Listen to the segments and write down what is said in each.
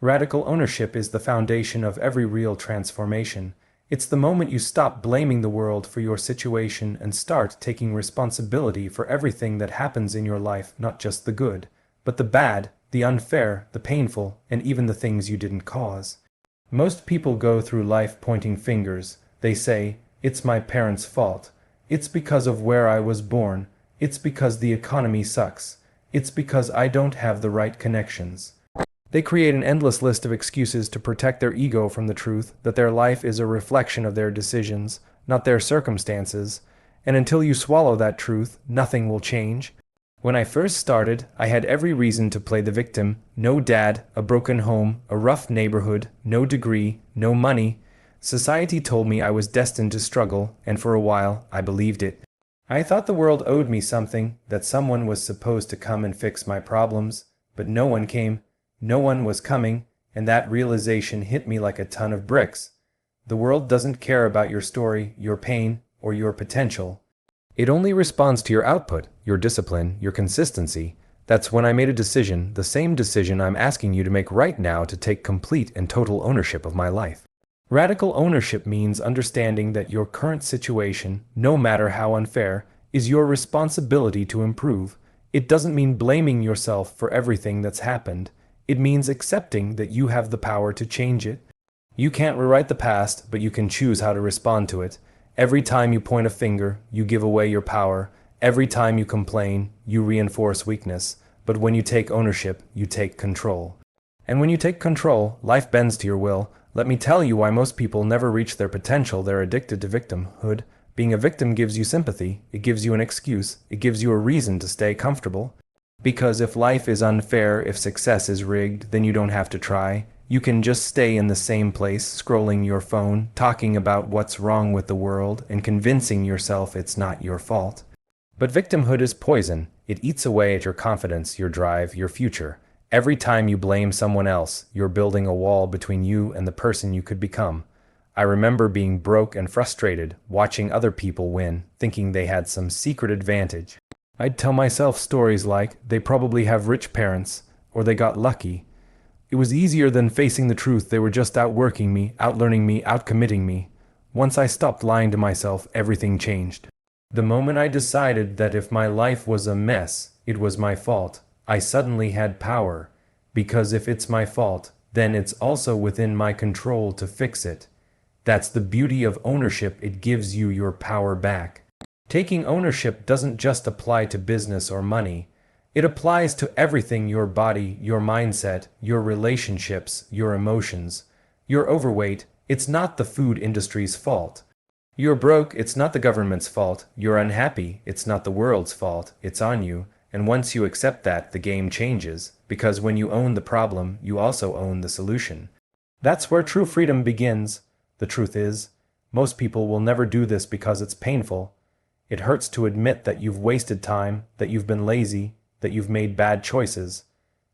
Radical ownership is the foundation of every real transformation. It's the moment you stop blaming the world for your situation and start taking responsibility for everything that happens in your life, not just the good, but the bad, the unfair, the painful, and even the things you didn't cause. Most people go through life pointing fingers. They say, "It's my parents' fault. It's because of where I was born. It's because the economy sucks. It's because I don't have the right connections." They create an endless list of excuses to protect their ego from the truth that their life is a reflection of their decisions, not their circumstances, and until you swallow that truth, nothing will change. When I first started, I had every reason to play the victim. No dad, a broken home, a rough neighborhood, no degree, no money. Society told me I was destined to struggle, and for a while, I believed it. I thought the world owed me something, that someone was supposed to come and fix my problems, but no one came. No one was coming, and that realization hit me like a ton of bricks. The world doesn't care about your story, your pain, or your potential. It only responds to your output, your discipline, your consistency. That's when I made a decision, the same decision I'm asking you to make right now, to take complete and total ownership of my life. Radical ownership means understanding that your current situation, no matter how unfair, is your responsibility to improve. It doesn't mean blaming yourself for everything that's happened. It means accepting that you have the power to change it. You can't rewrite the past, but you can choose how to respond to it. Every time you point a finger, you give away your power. Every time you complain, you reinforce weakness. But when you take ownership, you take control. And when you take control, life bends to your will. Let me tell you why most people never reach their potential. They're addicted to victimhood. Being a victim gives you sympathy. It gives you an excuse. It gives you a reason to stay comfortable. Because if life is unfair, if success is rigged, then you don't have to try. You can just stay in the same place, scrolling your phone, talking about what's wrong with the world, and convincing yourself it's not your fault. But victimhood is poison. It eats away at your confidence, your drive, your future. Every time you blame someone else, you're building a wall between you and the person you could become. I remember being broke and frustrated, watching other people win, thinking they had some secret advantage. I'd tell myself stories like, they probably have rich parents, or they got lucky. It was easier than facing the truth. They were just outworking me, outlearning me, outcommitting me. Once I stopped lying to myself, everything changed. The moment I decided that if my life was a mess, it was my fault, I suddenly had power. Because if it's my fault, then it's also within my control to fix it. That's the beauty of ownership. It gives you your power back. Taking ownership doesn't just apply to business or money. It applies to everything: your body, your mindset, your relationships, your emotions. You're overweight. It's not the food industry's fault. You're broke. It's not the government's fault. You're unhappy. It's not the world's fault. It's on you. And once you accept that, the game changes. Because when you own the problem, you also own the solution. That's where true freedom begins. The truth is, most people will never do this because it's painful. It hurts to admit that you've wasted time, that you've been lazy, that you've made bad choices.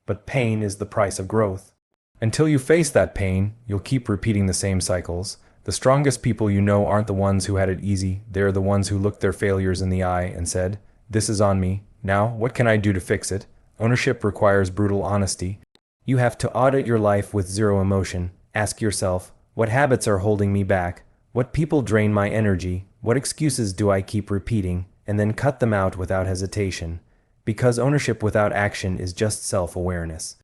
But pain is the price of growth. Until you face that pain, you'll keep repeating the same cycles. The strongest people you know aren't the ones who had it easy. They're the ones who looked their failures in the eye and said, "This is on me. Now, what can I do to fix it?" Ownership requires brutal honesty. You have to audit your life with zero emotion. Ask yourself, what habits are holding me back? What people drain my energy? What excuses do I keep repeating? And then cut them out without hesitation. Because ownership without action is just self-awareness.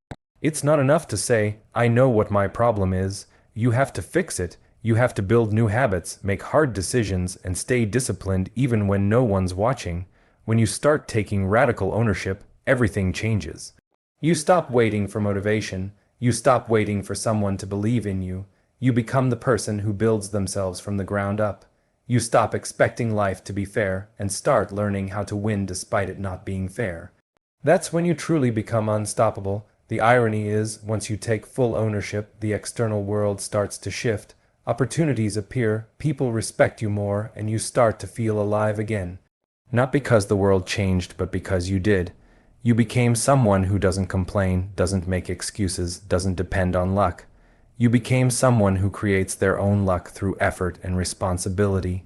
It's not enough to say, "I know what my problem is." You have to fix it. You have to build new habits, make hard decisions, and stay disciplined even when no one's watching. When you start taking radical ownership, everything changes. You stop waiting for motivation. You stop waiting for someone to believe in you. You become the person who builds themselves from the ground up. You stop expecting life to be fair and start learning how to win despite it not being fair. That's when you truly become unstoppable. The irony is, once you take full ownership, the external world starts to shift. Opportunities appear, people respect you more, and you start to feel alive again. Not because the world changed, but because you did. You became someone who doesn't complain, doesn't make excuses, doesn't depend on luck. You became someone who creates their own luck through effort and responsibility.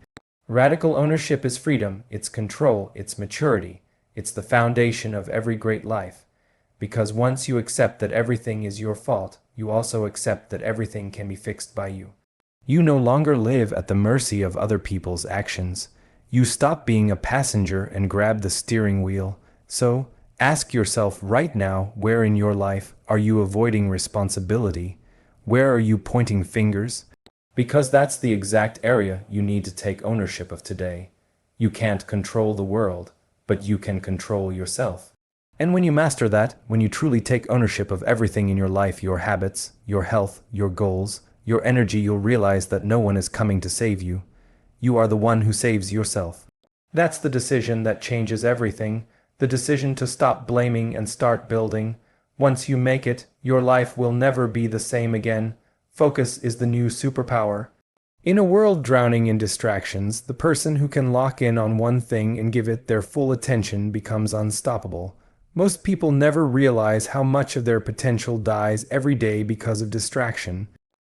Radical ownership is freedom, it's control, it's maturity. It's the foundation of every great life. Because once you accept that everything is your fault, you also accept that everything can be fixed by you. You no longer live at the mercy of other people's actions. You stop being a passenger and grab the steering wheel. So, ask yourself right now, where in your life are you avoiding responsibility? Where are you pointing fingers? Because that's the exact area you need to take ownership of today. You can't control the world, but you can control yourself. And when you master that, when you truly take ownership of everything in your life, your habits, your health, your goals, your energy, you'll realize that no one is coming to save you. You are the one who saves yourself. That's the decision that changes everything, the decision to stop blaming and start building. Once you make it, your life will never be the same again. Focus is the new superpower. In a world drowning in distractions, the person who can lock in on one thing and give it their full attention becomes unstoppable. Most people never realize how much of their potential dies every day because of distraction.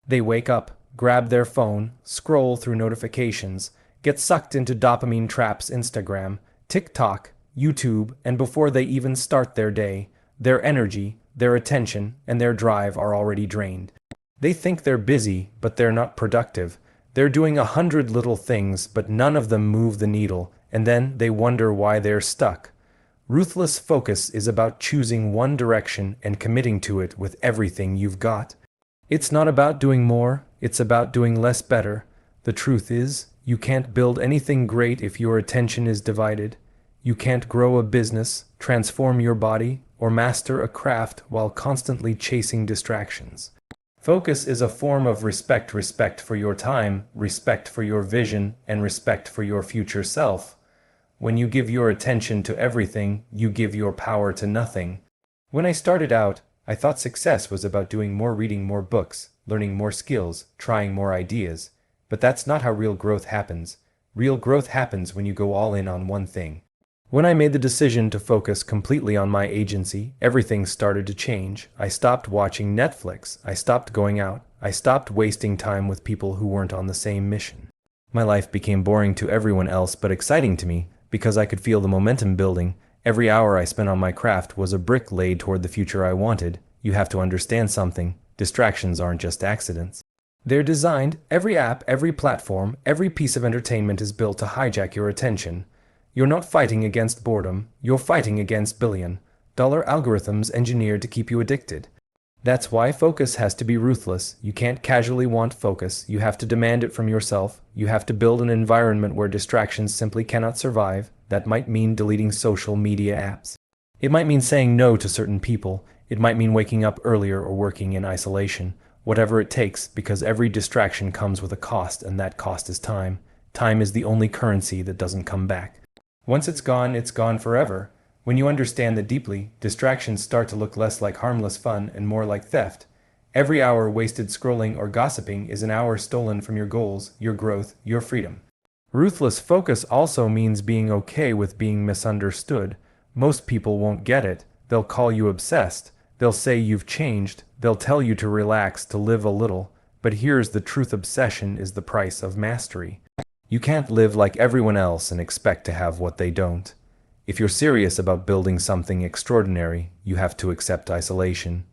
They wake up, grab their phone, scroll through notifications, get sucked into dopamine traps, Instagram, TikTok, YouTube, and before they even start their day, their energy, their attention, and their drive are already drained. They think they're busy, but they're not productive. They're doing 100 little things, but none of them move the needle, and then they wonder why they're stuck. Ruthless focus is about choosing one direction and committing to it with everything you've got. It's not about doing more, it's about doing less better. The truth is, you can't build anything great if your attention is divided. You can't grow a business, transform your body, or master a craft while constantly chasing distractions. Focus is a form of respect for your time, respect for your vision, and respect for your future self. When you give your attention to everything, you give your power to nothing. When I started out, I thought success was about doing more, reading more books, learning more skills, trying more ideas. But that's not how real growth happens. Real growth happens when you go all in on one thing. When I made the decision to focus completely on my agency, everything started to change. I stopped watching Netflix. I stopped going out. I stopped wasting time with people who weren't on the same mission. My life became boring to everyone else but exciting to me because I could feel the momentum building. Every hour I spent on my craft was a brick laid toward the future I wanted. You have to understand something. Distractions aren't just accidents. They're designed. Every app, every platform, every piece of entertainment is built to hijack your attention. You're not fighting against boredom, you're fighting against billion-dollar algorithms engineered to keep you addicted. That's why focus has to be ruthless. You can't casually want focus, you have to demand it from yourself. You have to build an environment where distractions simply cannot survive. That might mean deleting social media apps. It might mean saying no to certain people. It might mean waking up earlier or working in isolation. Whatever it takes, because every distraction comes with a cost, and that cost is time. Time is the only currency that doesn't come back. Once it's gone forever. When you understand that deeply, distractions start to look less like harmless fun and more like theft. Every hour wasted scrolling or gossiping is an hour stolen from your goals, your growth, your freedom. Ruthless focus also means being okay with being misunderstood. Most people won't get it. They'll call you obsessed. They'll say you've changed. They'll tell you to relax, to live a little. But here's the truth: obsession is the price of mastery. You can't live like everyone else and expect to have what they don't. If you're serious about building something extraordinary, you have to accept isolation.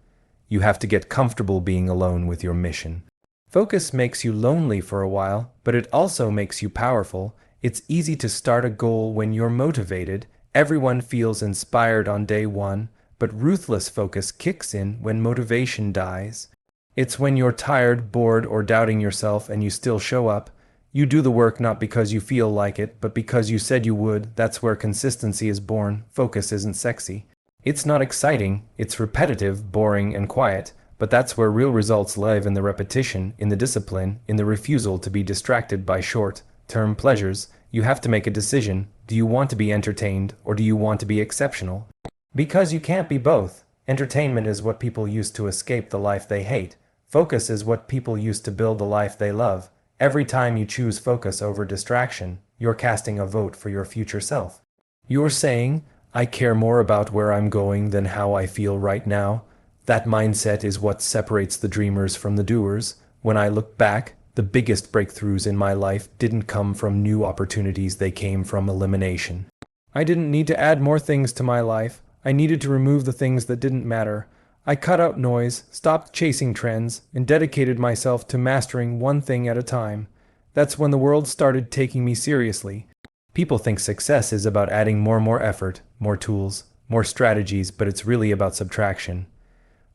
You have to get comfortable being alone with your mission. Focus makes you lonely for a while, but it also makes you powerful. It's easy to start a goal when you're motivated. Everyone feels inspired on day one, but ruthless focus kicks in when motivation dies. It's when you're tired, bored, or doubting yourself and you still show up. You do the work not because you feel like it, but because you said you would. That's where consistency is born. Focus isn't sexy. It's not exciting. It's repetitive, boring, and quiet. But that's where real results live, in the repetition, in the discipline, in the refusal to be distracted by short-term pleasures. You have to make a decision. Do you want to be entertained, or do you want to be exceptional? Because you can't be both. Entertainment is what people use to escape the life they hate. Focus is what people use to build the life they love. Every time you choose focus over distraction, you're casting a vote for your future self. You're saying, I care more about where I'm going than how I feel right now. That mindset is what separates the dreamers from the doers. When I look back, the biggest breakthroughs in my life didn't come from new opportunities, they came from elimination. I didn't need to add more things to my life. I needed to remove the things that didn't matter. I cut out noise, stopped chasing trends, and dedicated myself to mastering one thing at a time. That's when the world started taking me seriously. People think success is about adding more effort, more tools, more strategies, but it's really about subtraction.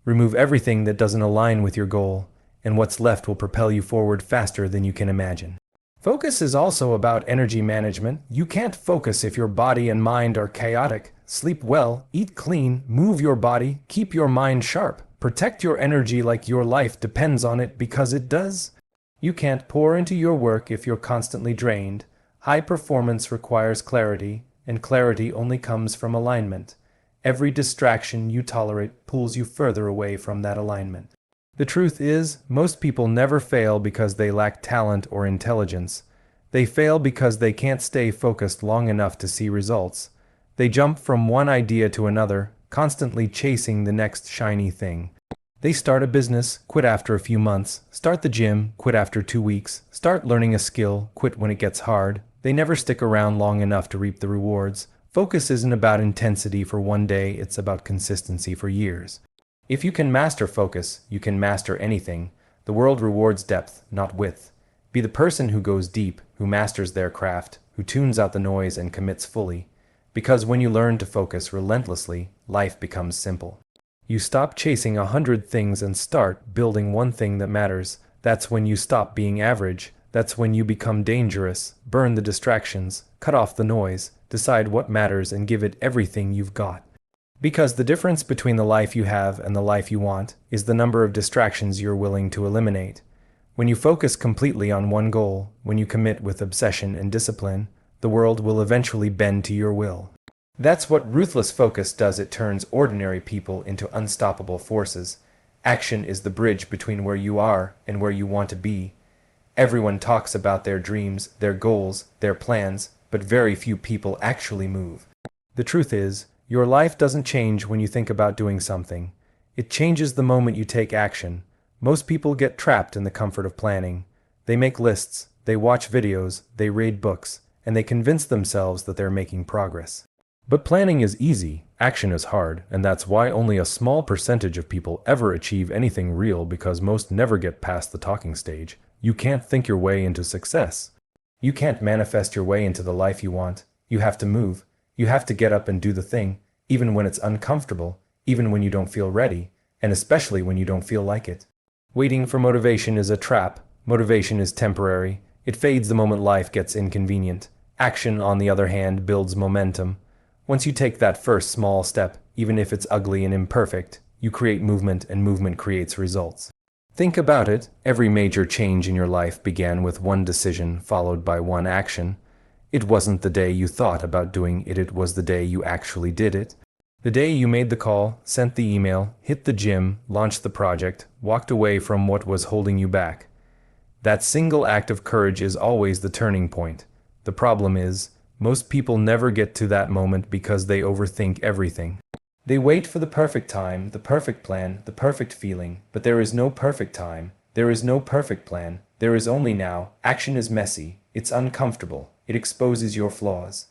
Remove everything that doesn't align with your goal, and what's left will propel you forward faster than you can imagine. Focus is also about energy management. You can't focus if your body and mind are chaotic. Sleep well, eat clean, move your body, keep your mind sharp. Protect your energy like your life depends on it, because it does. You can't pour into your work if you're constantly drained. High performance requires clarity, and clarity only comes from alignment. Every distraction you tolerate pulls you further away from that alignment. The truth is, most people never fail because they lack talent or intelligence. They fail because they can't stay focused long enough to see results. They jump from one idea to another, constantly chasing the next shiny thing. They start a business, quit after a few months, start the gym, quit after 2 weeks, start learning a skill, quit when it gets hard. They never stick around long enough to reap the rewards. Focus isn't about intensity for one day, it's about consistency for years. If you can master focus, you can master anything. The world rewards depth, not width. Be the person who goes deep, who masters their craft, who tunes out the noise and commits fully. Because when you learn to focus relentlessly, life becomes simple. You stop chasing 100 things and start building one thing that matters. That's when you stop being average. That's when you become dangerous. Burn the distractions, cut off the noise, decide what matters and give it everything you've got. Because the difference between the life you have and the life you want is the number of distractions you're willing to eliminate. When you focus completely on one goal, when you commit with obsession and discipline, the world will eventually bend to your will. That's what ruthless focus does. It turns ordinary people into unstoppable forces. Action is the bridge between where you are and where you want to be. Everyone talks about their dreams, their goals, their plans, but very few people actually move. The truth is, your life doesn't change when you think about doing something. It changes the moment you take action. Most people get trapped in the comfort of planning. They make lists, they watch videos, they read books, and they convince themselves that they're making progress. But planning is easy, action is hard, and that's why only a small percentage of people ever achieve anything real, because most never get past the talking stage. You can't think your way into success. You can't manifest your way into the life you want. You have to move. You have to get up and do the thing, even when it's uncomfortable, even when you don't feel ready, and especially when you don't feel like it. Waiting for motivation is a trap. Motivation is temporary. It fades the moment life gets inconvenient. Action, on the other hand, builds momentum. Once you take that first small step, even if it's ugly and imperfect, you create movement, and movement creates results. Think about it. Every major change in your life began with one decision followed by one action. It wasn't the day you thought about doing it, it was the day you actually did it. The day you made the call, sent the email, hit the gym, launched the project, walked away from what was holding you back. That single act of courage is always the turning point. The problem is, most people never get to that moment because they overthink everything. They wait for the perfect time, the perfect plan, the perfect feeling, but there is no perfect time, there is no perfect plan, there is only now. Action is messy, it's uncomfortable, it exposes your flaws.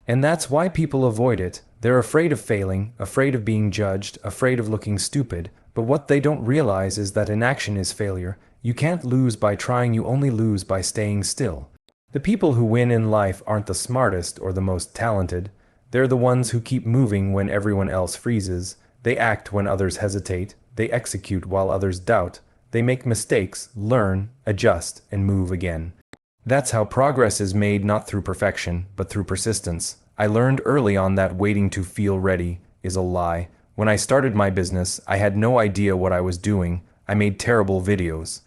And that's why people avoid it. They're afraid of failing, afraid of being judged, afraid of looking stupid, but what they don't realize is that inaction is failure. You can't lose by trying, you only lose by staying still. The people who win in life aren't the smartest or the most talented. They're the ones who keep moving when everyone else freezes. They act when others hesitate. They execute while others doubt. They make mistakes, learn, adjust, and move again. That's how progress is made, not through perfection, but through persistence. I learned early on that waiting to feel ready is a lie. When I started my business, I had no idea what I was doing. I made terrible videos.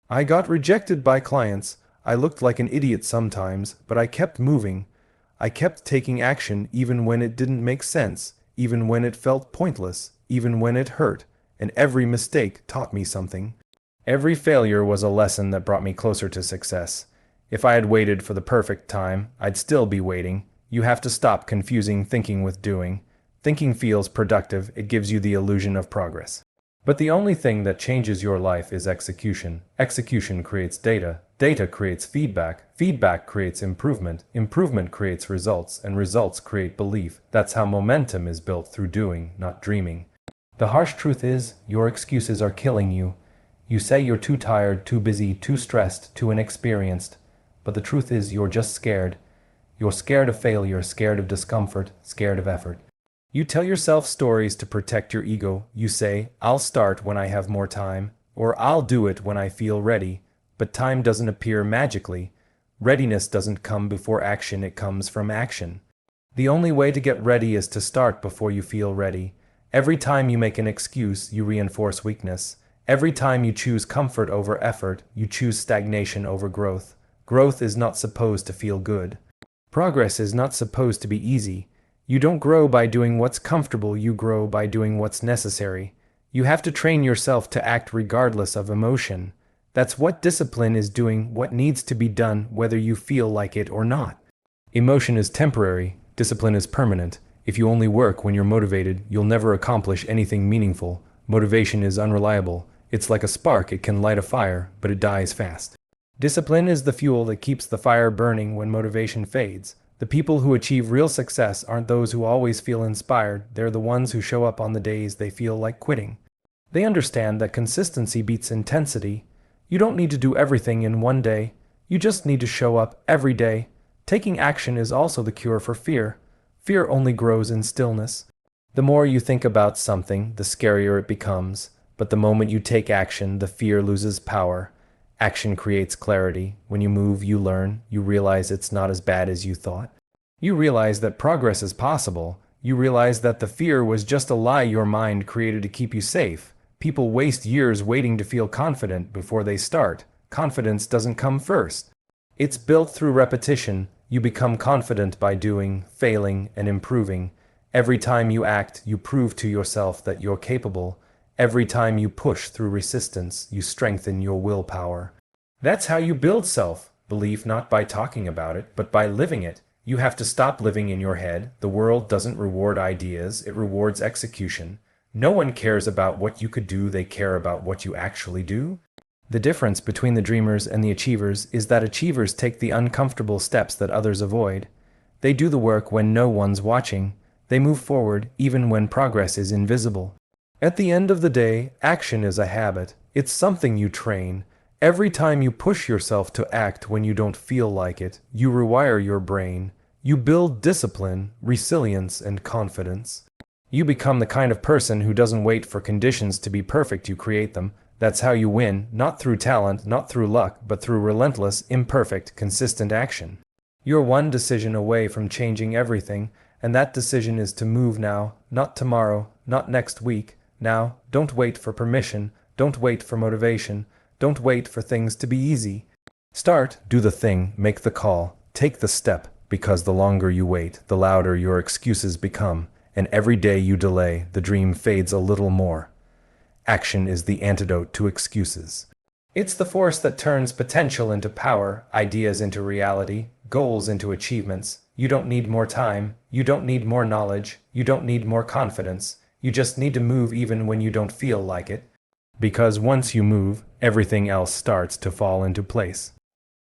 I got rejected by clients. I looked like an idiot sometimes, but I kept moving. I kept taking action even when it didn't make sense, even when it felt pointless, even when it hurt, and every mistake taught me something. Every failure was a lesson that brought me closer to success. If I had waited for the perfect time, I'd still be waiting. You have to stop confusing thinking with doing. Thinking feels productive, it gives you the illusion of progress. But the only thing that changes your life is execution. Execution creates data. Data creates feedback. Feedback creates improvement. Improvement creates results, and results create belief. That's how momentum is built, through doing, not dreaming. The harsh truth is, your excuses are killing you. You say you're too tired, too busy, too stressed, too inexperienced. But the truth is, you're just scared. You're scared of failure, scared of discomfort, scared of effort. You tell yourself stories to protect your ego. You say, I'll start when I have more time, or I'll do it when I feel ready. But time doesn't appear magically. Readiness doesn't come before action, it comes from action. The only way to get ready is to start before you feel ready. Every time you make an excuse, you reinforce weakness. Every time you choose comfort over effort, you choose stagnation over growth. Growth is not supposed to feel good. Progress is not supposed to be easy. You don't grow by doing what's comfortable, you grow by doing what's necessary. You have to train yourself to act regardless of emotion. That's what discipline is, doing what needs to be done whether you feel like it or not. Emotion is temporary, discipline is permanent. If you only work when you're motivated, you'll never accomplish anything meaningful. Motivation is unreliable. It's like a spark, it can light a fire, but it dies fast. Discipline is the fuel that keeps the fire burning when motivation fades. The people who achieve real success aren't those who always feel inspired, they're the ones who show up on the days they feel like quitting. They understand that consistency beats intensity. You don't need to do everything in one day, you just need to show up every day. Taking action is also the cure for fear. Fear only grows in stillness. The more you think about something, the scarier it becomes. But the moment you take action, the fear loses power. Action creates clarity. When you move, you learn. You realize it's not as bad as you thought. You realize that progress is possible. You realize that the fear was just a lie your mind created to keep you safe. People waste years waiting to feel confident before they start. Confidence doesn't come first. It's built through repetition. You become confident by doing, failing, and improving. Every time you act, you prove to yourself that you're capable. Every time you push through resistance, you strengthen your willpower. That's how you build self-belief, not by talking about it, but by living it. You have to stop living in your head. The world doesn't reward ideas, it rewards execution. No one cares about what you could do, they care about what you actually do. The difference between the dreamers and the achievers is that achievers take the uncomfortable steps that others avoid. They do the work when no one's watching. They move forward even when progress is invisible. At the end of the day, action is a habit. It's something you train. Every time you push yourself to act when you don't feel like it, you rewire your brain. You build discipline, resilience, and confidence. You become the kind of person who doesn't wait for conditions to be perfect, you create them. That's how you win, not through talent, not through luck, but through relentless, imperfect, consistent action. You're one decision away from changing everything, and that decision is to move now, not tomorrow, not next week. Now, don't wait for permission, don't wait for motivation, don't wait for things to be easy. Start, do the thing, make the call, take the step, because the longer you wait, the louder your excuses become, and every day you delay, the dream fades a little more. Action is the antidote to excuses. It's the force that turns potential into power, ideas into reality, goals into achievements. You don't need more time, you don't need more knowledge, you don't need more confidence. You just need to move even when you don't feel like it. Because once you move, everything else starts to fall into place.